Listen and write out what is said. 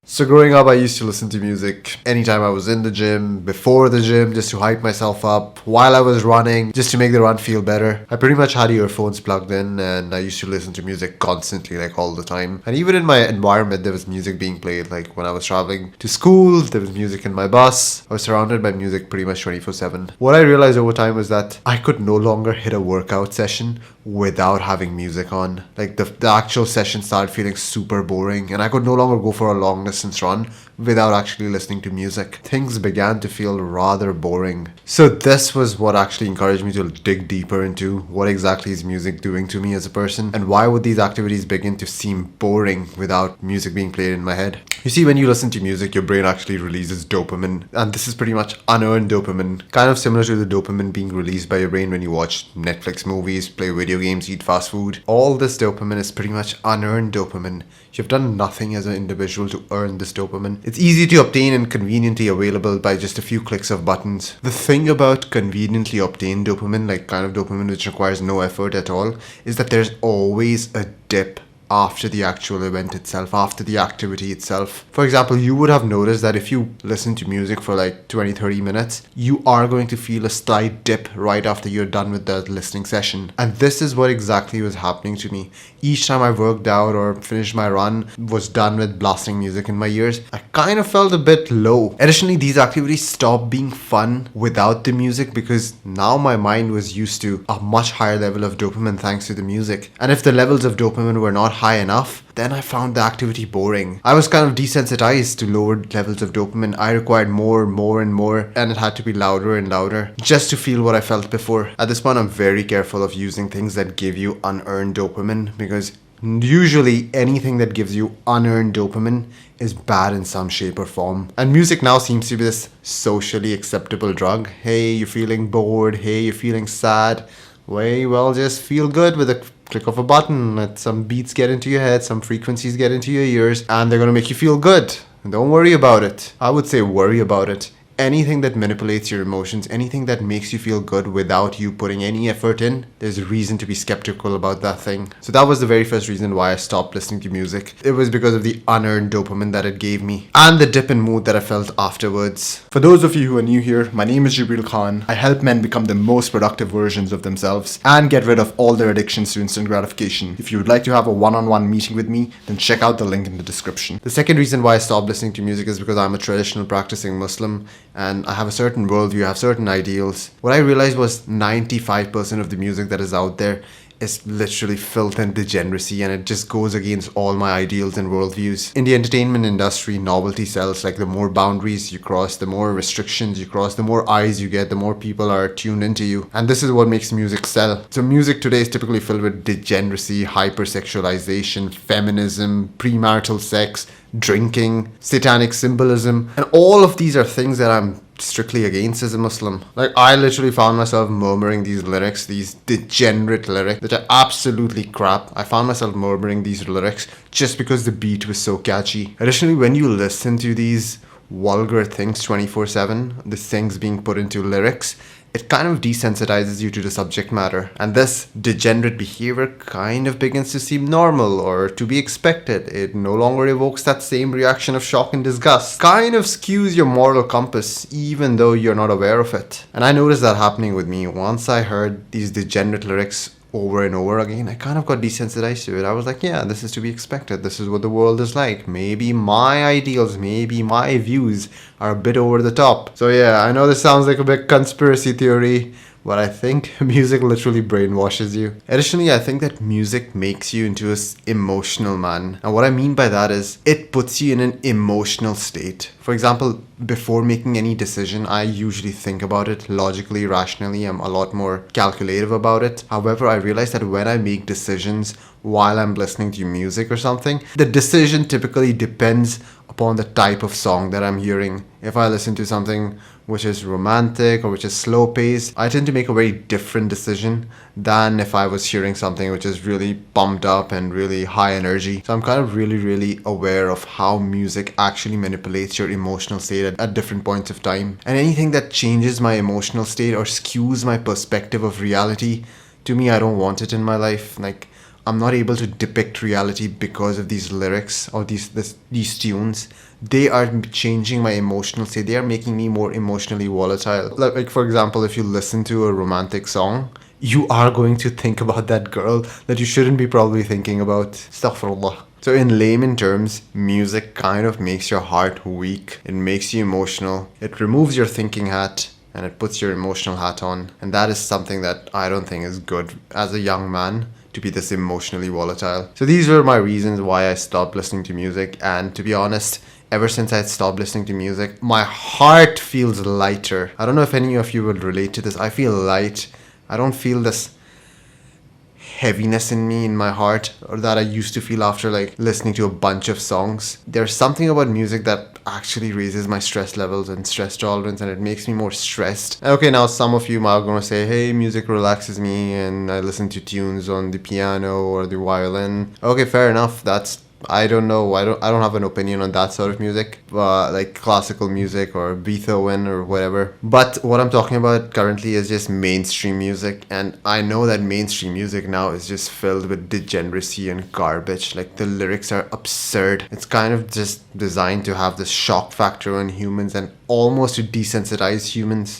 So growing up, I used to listen to music anytime I was in the gym, before the gym, just to hype myself up, while I was running, just to make the run feel better. I pretty much had earphones plugged in and I used to listen to music constantly, like all the time. And even in my environment, there was music being played. Like when I was traveling to school, there was music in my bus. I was surrounded by music pretty much 24/7. What I realized over time was that I could no longer hit a workout session without having music on. Like the actual session started feeling super boring and I could no longer go for a long distance run without actually listening to music. Things began to feel rather boring. So this was what actually encouraged me to dig deeper into what exactly is music doing to me as a person, and why would these activities begin to seem boring without music being played in my head. You see, when you listen to music, your brain actually releases dopamine, and this is pretty much unearned dopamine, kind of similar to the dopamine being released by your brain when you watch Netflix movies, play video games, eat fast food. All this dopamine is pretty much unearned dopamine. You've done nothing as an individual to earn this dopamine. It's easy to obtain and conveniently available by just a few clicks of buttons. The thing about conveniently obtained dopamine, like kind of dopamine which requires no effort at all, is that there's always a dip after the actual event itself, after the activity itself. For example, you would have noticed that if you listen to music for like 20-30 minutes, you are going to feel a slight dip right after you're done with the listening session. And this is what exactly was happening to me. Each time I worked out or finished my run, was done with blasting music in my ears, I kind of felt a bit low. Additionally, these activities stopped being fun without the music because now my mind was used to a much higher level of dopamine thanks to the music. And if the levels of dopamine were not high enough, then I found the activity boring. I was kind of desensitized to lower levels of dopamine. I required more and more, and it had to be louder and louder just to feel what I felt before. At this point, I'm very careful of using things that give you unearned dopamine, because usually anything that gives you unearned dopamine is bad in some shape or form. And music now seems to be this socially acceptable drug. Hey, you're feeling bored. Hey, you're feeling sad. Well, just feel good with a click of a button. Let some beats get into your head, some frequencies get into your ears, and they're gonna make you feel good. Don't worry about it. I would say worry about it. Anything that manipulates your emotions, anything that makes you feel good without you putting any effort in, there's a reason to be skeptical about that thing. So that was the very first reason why I stopped listening to music. It was because of the unearned dopamine that it gave me and the dip in mood that I felt afterwards. For those of you who are new here, my name is Jibreal Khan. I help men become the most productive versions of themselves and get rid of all their addictions to instant gratification. If you would like to have a one-on-one meeting with me, then check out the link in the description. The second reason why I stopped listening to music is because I'm a traditional practicing Muslim and I have a certain worldview, I have certain ideals. What I realized was 95% of the music that is out there is literally filth and degeneracy, and it just goes against all my ideals and worldviews. In the entertainment industry, novelty sells. Like the more boundaries you cross, the more restrictions you cross, the more eyes you get, the more people are tuned into you. And this is what makes music sell. So music today is typically filled with degeneracy, hypersexualization, feminism, premarital sex, drinking, satanic symbolism, and all of these are things that I'm strictly against as a Muslim. Like I literally found myself murmuring these lyrics, these degenerate lyrics that are absolutely crap. I found myself murmuring these lyrics just because the beat was so catchy. Additionally, when you listen to these vulgar things 24/7, the things being put into lyrics, it kind of desensitizes you to the subject matter. And this degenerate behavior kind of begins to seem normal or to be expected. It no longer evokes that same reaction of shock and disgust. Kind of skews your moral compass even though you're not aware of it. And I noticed that happening with me. Once I heard these degenerate lyrics over and over again, I kind of got desensitized to it. I was like, yeah, this is to be expected. This is what the world is like. Maybe my ideals, maybe my views are a bit over the top. So yeah, I know this sounds like a bit conspiracy theory, but I think music literally brainwashes you. Additionally, I think that music makes you into an emotional man. And what I mean by that is it puts you in an emotional state. For example, before making any decision, I usually think about it logically, rationally. I'm a lot more calculative about it. However, I realize that when I make decisions while I'm listening to music or something, the decision typically depends upon the type of song that I'm hearing. If I listen to something which is romantic or which is slow paced, I tend to make a very different decision than if I was hearing something which is really pumped up and really high energy. So I'm kind of really aware of how music actually manipulates your emotional state at different points of time. And anything that changes my emotional state or skews my perspective of reality, to me, I don't want it in my life. Like, I'm not able to depict reality because of these lyrics or these tunes. They are changing my emotional state. They are making me more emotionally volatile. Like for example, if you listen to a romantic song, you are going to think about that girl that you shouldn't be probably thinking about. Astaghfirullah. So in layman terms, music kind of makes your heart weak. It makes you emotional. It removes your thinking hat and it puts your emotional hat on. And that is something that I don't think is good as a young man, to be this emotionally volatile. So these were my reasons why I stopped listening to music. And to be honest, ever since I stopped listening to music, my heart feels lighter. I don't know if any of you will relate to this. I feel light. I don't feel this heaviness in me, in my heart, or that I used to feel after like listening to a bunch of songs. There's something about music that actually raises my stress levels and stress tolerance, and it makes me more stressed. Okay, now some of you are gonna say, hey, music relaxes me and I listen to tunes on the piano or the violin. Okay, fair enough. That's, I don't know. I don't have an opinion on that sort of music, like classical music or Beethoven or whatever. But what I'm talking about currently is just mainstream music, and I know that mainstream music now is just filled with degeneracy and garbage. Like the lyrics are absurd. It's kind of just designed to have this shock factor on humans and almost to desensitize humans.